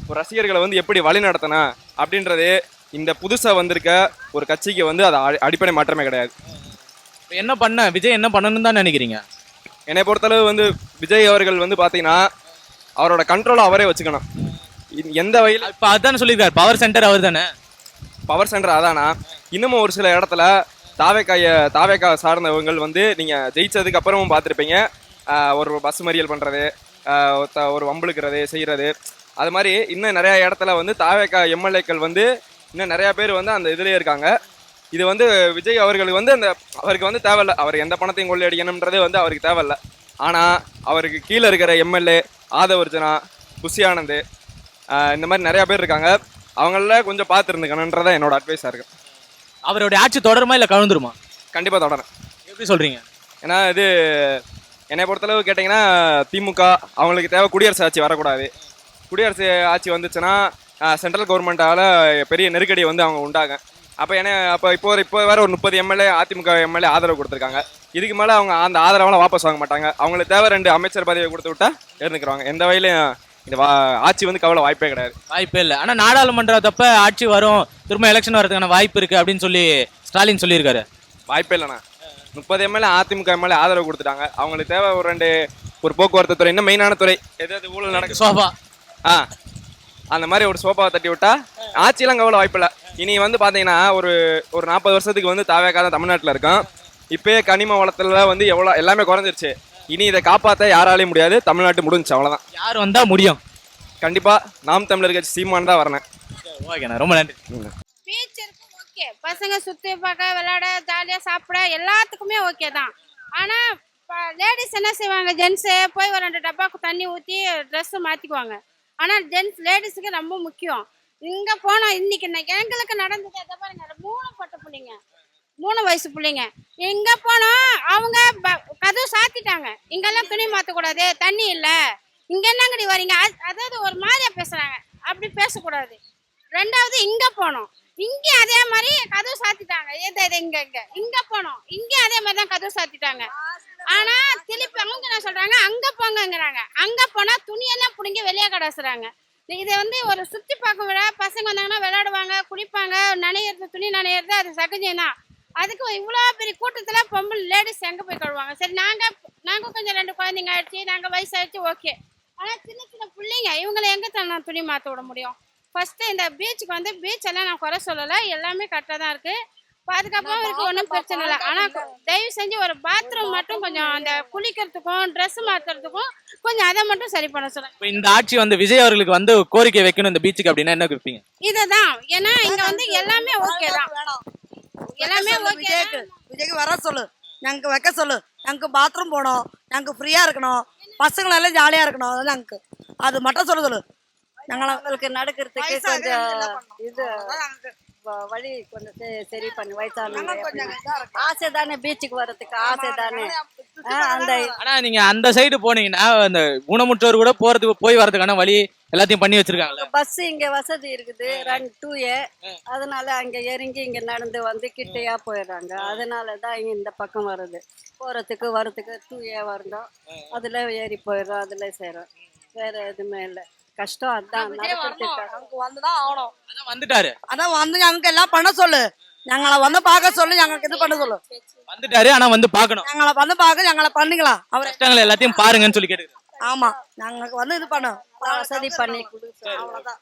ஒரு ரசிகர்களை வந்து எப்படி வழி நடத்தினா அப்படின்றது இந்த புதுசாக வந்திருக்க ஒரு கட்சிக்கு வந்து அது அடிப்படை மாற்றமே கிடையாது. விஜய் என்ன பண்ணணும்னு தான் நினைக்கிறீங்க? என்னை பொறுத்தளவு வந்து விஜய் அவர்கள் வந்து பார்த்தீங்கன்னா அவரோட கண்ட்ரோலை அவரே வச்சுக்கணும். எந்த வகையில் இப்போ அதுதானே சொல்லியிருக்காரு, பவர் சென்டர் அவர் தானே. பவர் சென்டர் அதானா? இன்னமும் ஒரு சில இடத்துல தாவேக்கா சார்ந்தவங்க வந்து நீங்கள் ஜெயிச்சதுக்கு அப்புறமும் பார்த்துருப்பீங்க, ஒரு பஸ் மறியல் பண்ணுறது, ஒரு வம்புழுக்கிறது செய்கிறது. அது மாதிரி இன்னும் நிறையா இடத்துல வந்து தாவேக்கா எம்எல்ஏக்கள் வந்து இன்னும் நிறையா பேர் வந்து அந்த இதுலேயே இருக்காங்க. இது வந்து விஜய் அவர்களுக்கு வந்து அவருக்கு வந்து தேவையில்ல, அவர் எந்த பணத்தையும் கொள்ளையடிக்கணுன்றது வந்து அவருக்கு தேவையில்ல. ஆனால் அவருக்கு கீழே இருக்கிற எம்எல்ஏ ஆதவர்ஜனா, புஷி ஆனந்த், இந்த மாதிரி நிறையா பேர் இருக்காங்க. அவங்கள கொஞ்சம் பார்த்துருந்துக்கணுன்றதான் என்னோட அட்வைஸாக இருக்குது. அவருடைய ஆட்சி தொடருமா இல்லை கவிழ்ந்துருமா? கண்டிப்பாக தொடரும். எப்படி சொல்றீங்க? ஏன்னா இது என்னை பொறுத்தளவு கேட்டிங்கன்னா திமுக அவங்களுக்கு தேவை குடியரசு ஆட்சி வரக்கூடாது. குடியரசு ஆட்சி வந்துச்சுன்னா சென்ட்ரல் கவர்மெண்ட்டால் பெரிய நெருக்கடியை வந்து அவங்க உண்டாங்க. அப்போ இப்போ வேறு ஒரு 30 எம்எல்ஏ அதிமுக எம்எல்ஏ ஆதரவு கொடுத்துருக்காங்க. இதுக்கு மேலே அவங்க அந்த ஆதரவெல்லாம் வாபஸ் வாங்க மாட்டாங்க. அவங்களுக்கு தேவை 2 அமைச்சர் பதவியை கொடுத்து விட்டா இருந்துக்கிறாங்க. எந்த வகையிலையும் இந்த ஆட்சி வந்து கவலை வாய்ப்பே கிடையாது. வாய்ப்பே இல்லை. ஆனால் நாடாளுமன்றத்தப்ப ஆட்சி வரும், திரும்ப எலெக்ஷன் வரதுக்கான வாய்ப்பு இருக்குது அப்படின்னு சொல்லி ஸ்டாலின் சொல்லியிருக்காரு. வாய்ப்பே இல்லைண்ணா. 30 எம்எல்ஏ அதிமுக எம்எல்ஏ ஆதரவு கொடுத்துட்டாங்க. அவங்களுக்கு தேவை ஒரு போக்குவரத்து துறை, இன்னும் மெயினான துறை எதாவது ஊழல் நடக்கும், சோபா, அந்த மாதிரி ஒரு சோபாவை தட்டி விட்டா ஆட்சியெல்லாம் கவலை வாய்ப்பில்லை. இனி வந்து பார்த்தீங்கன்னா ஒரு 40 வருஷத்துக்கு வந்து தாவேக்கா தான் தமிழ்நாட்டில் இருக்கும். இப்போயே கனிம வளத்துல வந்து எல்லாமே குறைஞ்சிருச்சு. இனி இதை காப்பாற்ற யாராலையும் முடியாது. தமிழ்நாட்டு முடிஞ்சு, அவ்வளோதான். யார் வந்தால் முடியும்? கண்டிப்பாக நாம் தமிழர் கட்சி சீமான் தான் வரணும். ஓகேண்ணா, ரொம்ப நன்றி. பீச் இருக்கும், ஓகே. பசங்க சுற்றி பார்க்க, விளையாட, ஜாலியாக சாப்பிட எல்லாத்துக்குமே ஓகே தான். ஆனால் லேடிஸ் என்ன செய்வாங்க, ஜென்ஸு போய் ஒரு 2 டப்பாக்கு தண்ணி ஊற்றி ட்ரெஸ்ஸு மாற்றிக்குவாங்க. ஆனால் லேடிஸுக்கு ரொம்ப முக்கியம். இங்கே போனோம், இன்னைக்கு எங்களுக்கு நடந்தது எதை பாருங்க, 3 பொட்ட பிள்ளைங்க, 3 வயசு பிள்ளைங்க. எங்கே போனோம், அவங்க கதவு சாத்திட்டாங்க. இங்கெல்லாம் துணி மாற்றக்கூடாது, தண்ணி இல்லை, இங்கே என்னங்கடி வரீங்க, அதாவது ஒரு மாதிரியா பேசுகிறாங்க. அப்படி பேசக்கூடாது. 2வது இங்கே போனோம், இங்கேயும் அதே மாதிரி கதவு சாத்திட்டாங்க. இங்கே போனோம், இங்கேயும் அதே மாதிரி தான் கதவு சாத்திட்டாங்க. ஆனால் திருப்பி அவங்க என்ன சொல்கிறாங்க, அங்கே போங்கங்கிறாங்க. அங்கே போனால் துணியெல்லாம் பிடிங்கி வெளியே கடாசுறாங்க. இதை வந்து ஒரு சுற்றி பார்க்க விட பசங்க வந்தாங்கன்னா விளையாடுவாங்க, குளிப்பாங்க, நனையிறது, துணி நனையிறது அது சகஜம்தான். அதுக்கு இவ்வளோ பெரிய கூட்டத்தில் பொம்பளை லேடிஸ் எங்கே போய் கழுவாங்க? சரி, நாங்கள் கொஞ்சம் 2 குழந்தைங்க ஆயிடுச்சு, நாங்கள் வயசாகிடுச்சு, ஓகே. ஆனால் சின்ன சின்ன பிள்ளைங்க இவங்களை எங்கே தான் துணி மாற்ற விட முடியும்? ஃபஸ்ட்டு இந்த பீச்சுக்கு வந்து பீச்செல்லாம் நான் குறை சொல்லலை, எல்லாமே கரெக்டாக தான் இருக்குது, பாதுகாப்பாகவும் இருக்குது, ஒன்றும் பிரச்சனை இல்லை. ஆனால் தயவு செஞ்சு ஒரு பாத்ரூம் மட்டும் கொஞ்சம் அந்த குளிக்கிறதுக்கும் ட்ரெஸ் மாற்றுறதுக்கும் கொஞ்சம் அதை மட்டும் சரி பண்ண சொல்லுங்கள். இந்த ஆட்சி வந்து விஜய் அவர்களுக்கு வந்து கோரிக்கை வைக்கணும் இந்த பீச்சுக்கு அப்படின்னா என்ன கொடுப்பீங்க? இதை தான், ஏன்னா இங்கே வந்து எல்லாமே ஓகே தான், எல்லாமே ஓகே. விஜய்க்கு வர சொல்லு, ഞങ്ങൾക്ക് வைக்க சொல்லு, ഞങ്ങൾക്ക് பாத்ரூம் போகணும், ഞങ്ങൾക്ക് ஃப்ரீயாக இருக்கணும், பசங்களெல்லாம் ஜாலியாக இருக்கணும், அதான் ഞങ്ങൾക്ക് அது மட்டும் சொல்லு. ഞങ്ങൾക്ക് நடக்கிறதுக்கு கொஞ்சம் இது வழி கொஞ்சம் சரி பண்ணி வயசானவங்க ஆசை தானே, பீச்சுக்கு வர்றதுக்கு ஆசை தானே. அந்த ஆனா நீங்க அந்த சைடு போனீங்கன்னா அந்த ஊனமுற்றோர் கூட போய் வரதுக்கான வழி எல்லாத்தையும் பண்ணி வச்சிருக்காங்கல்ல. பஸ் இங்க வசதி இருக்குது, 2A, அதனால அங்க இறங்கி இங்க நடந்து வந்து கிட்டையா போயிடுறாங்க. அதனாலதான் இங்க இந்த பக்கம் வருது, போறதுக்கு வரதுக்கு 2A வரணும், அதுல ஏறி போயிடுறோம், அதுல செய்யறோம், வேற எதுவுமே இல்லை. கஷ்டம் அதான், வந்துதான் ஆகணும். வந்துட்டாரு, அதான் வந்து ഞങ്ങൾക്ക് எல்லாம் பண்ண சொல்லு, ഞങ്ങളെ வந்து பார்க்க சொல்லு, ഞങ്ങൾക്ക് இது பண்ண சொல்லு. வந்துட்டாரு, ஆனா வந்து பார்க்கணும், ഞങ്ങളെ வந்து பார்க்க, ഞങ്ങളെ பண்ணிக்கலாம், அவர் கஷ்டங்களை எல்லாத்தையும் பாருங்கன்னு சொல்லி கேட்டு. ஆமா, ഞങ്ങൾക്ക് வந்து இது பண்ணும், வசதி பண்ணி கொடுத்து, அவ்வளவுதான்.